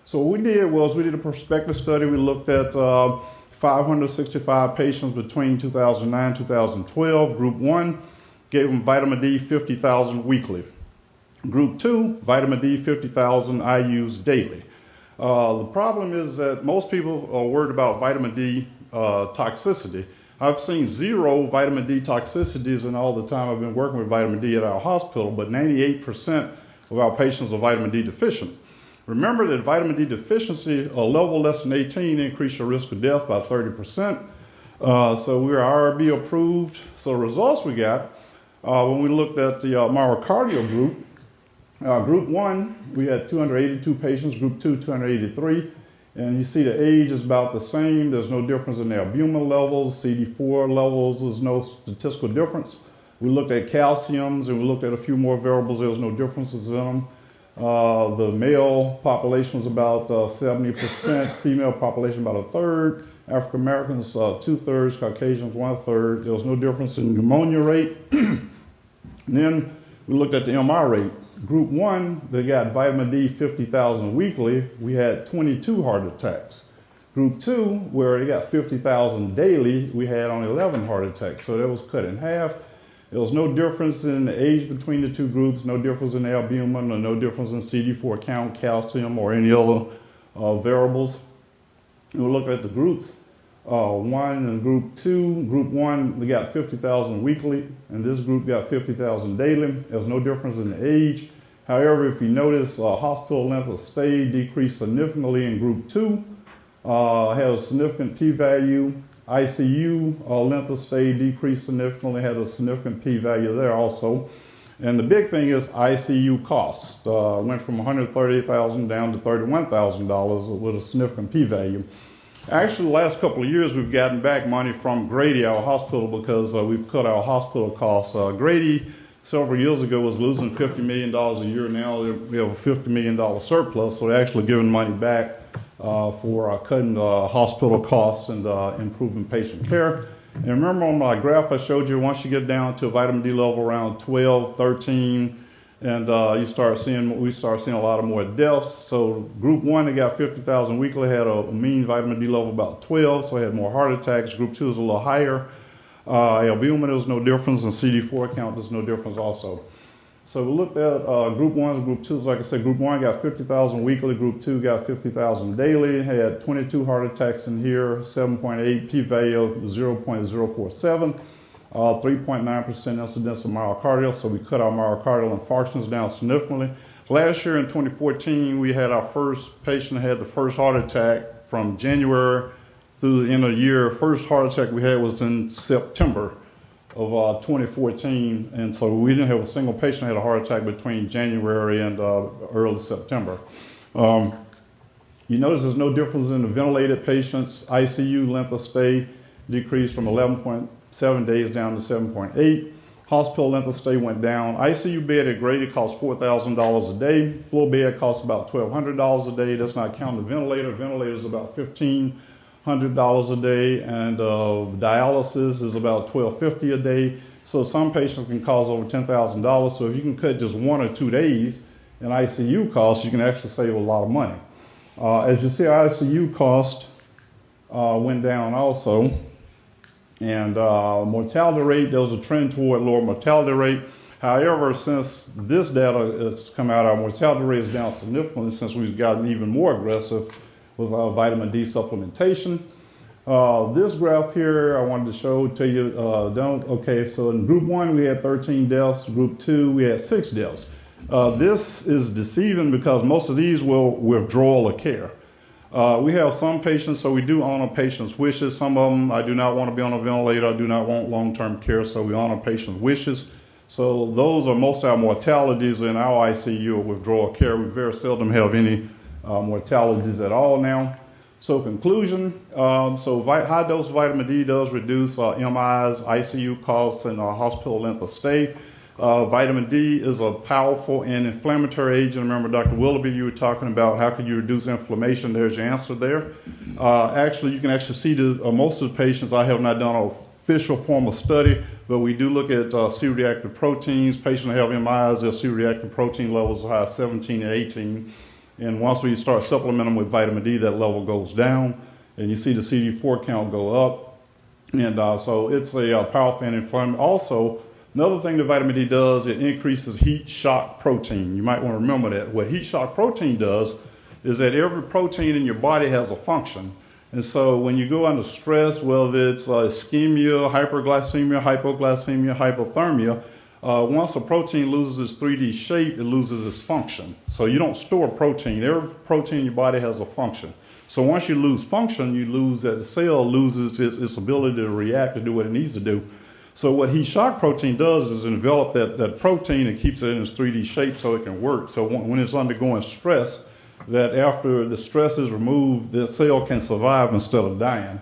So what we did was we did a prospective study. We looked at 565 patients between 2009 and 2012. Group 1 gave them vitamin D 50,000 weekly. Group 2, vitamin D 50,000 IUs daily. The problem is that most people are worried about vitamin D toxicity. I've seen 0 vitamin D toxicities in all the time I've been working with vitamin D at our hospital, but 98% of our patients are vitamin D deficient. Remember that vitamin D deficiency, a level less than 18, increase your risk of death by 30%. So we're IRB approved. So the results we got, when we looked at the myocardial group, Group 1, we had 282 patients, Group 2, 283. And you see the age is about the same. There's no difference in their albumin levels, CD4 levels. There's no statistical difference. We looked at calciums and we looked at a few more variables. There was no differences in them. The male population was about 70%, female population about a third, African Americans 2/3, Caucasians 1/3. There was no difference in pneumonia rate. And then we looked at the MI rate. Group 1, they got vitamin D 50,000 weekly. We had 22 heart attacks. Group 2, where they got 50,000 daily, we had only 11 heart attacks. So that was cut in half. There was no difference in the age between the two groups, no difference in albumin, or no difference in CD4 count, calcium, or any other variables. And we looked at the groups, 1 and Group 2. Group 1, they got 50,000 weekly, and this group got 50,000 daily. There's no difference in the age. However, if you notice, hospital length of stay decreased significantly in Group 2, had a significant p-value. ICU length of stay decreased significantly, had a significant p-value there also. And the big thing is ICU costs. Went from $130,000 down to $31,000 with a significant p-value. Actually, the last couple of years, we've gotten back money from Grady, our hospital, because we've cut our hospital costs. Grady, several years ago, was losing $50 million a year. Now we have a $50 million surplus, so they're actually giving money back for cutting hospital costs and improving patient care. And remember on my graph I showed you, once you get down to a vitamin D level around 12, 13, and we start seeing a lot of more deaths. So Group 1, they got 50,000 weekly, had a mean vitamin D level about 12, so they had more heart attacks. Group 2 is a little higher. Albumin, there's no difference, and CD4 count, there's no difference also. So we looked at Group 1 and Group 2. Like I said, Group 1 got 50,000 weekly, Group 2 got 50,000 daily, had 22 heart attacks in here, 7.8 p-value, 0.047, 3.9% incidence of myocardial, so we cut our myocardial infarctions down significantly. Last year in 2014, we had our first patient had the first heart attack from January through the end of the year. First heart attack we had was in September of 2014, and so we didn't have a single patient that had a heart attack between January and early September. You notice there's no difference in the ventilated patients. ICU length of stay decreased from 11.7 days down to 7.8. Hospital length of stay went down. ICU bed at Grady costs $4,000 a day. Floor bed costs about $1,200 a day. That's not counting the ventilator. Ventilator is about $1,500 a day, and dialysis is about $1,250 a day. So some patients can cost over $10,000. So if you can cut just 1 or 2 days in ICU costs, you can actually save a lot of money. As you see, our ICU cost went down also. And mortality rate, there was a trend toward lower mortality rate. However, since this data has come out, our mortality rate is down significantly since we've gotten even more aggressive with our vitamin D supplementation. This graph here I wanted to show to you. Okay, so in Group 1 we had 13 deaths, Group 2 we had 6 deaths. This is deceiving because most of these were withdrawal of care. We have some patients, so we do honor patients' wishes. Some of them, I do not want to be on a ventilator, I do not want long-term care, so we honor patients' wishes. So those are most of our mortalities in our ICU or withdrawal care. We very seldom have any mortalities at all now. So conclusion, high-dose vitamin D does reduce MIs, ICU costs, and hospital length of stay. Vitamin D is a powerful anti-inflammatory agent. Remember, Dr. Willoughby, you were talking about how can you reduce inflammation. There's your answer there. Actually, you can actually see most of the patients. I have not done an official formal study, but we do look at C-reactive proteins. Patients that have MIs, their C-reactive protein levels are high as 17 and 18. And once we start supplementing them with vitamin D, that level goes down, and you see the CD4 count go up. And so it's a powerful anti-inflammatory. Also, another thing that vitamin D does, it increases heat shock protein. You might want to remember that. What heat shock protein does is that every protein in your body has a function. And so when you go under stress, whether it's ischemia, hyperglycemia, hypoglycemia, hypothermia, once a protein loses its 3D shape, it loses its function. So you don't store protein. Every protein in your body has a function. So once you lose function, you lose that the cell loses its ability to react to do what it needs to do. So what heat shock protein does is envelop that protein and keeps it in its 3D shape so it can work. So when it's undergoing stress, that after the stress is removed, the cell can survive instead of dying.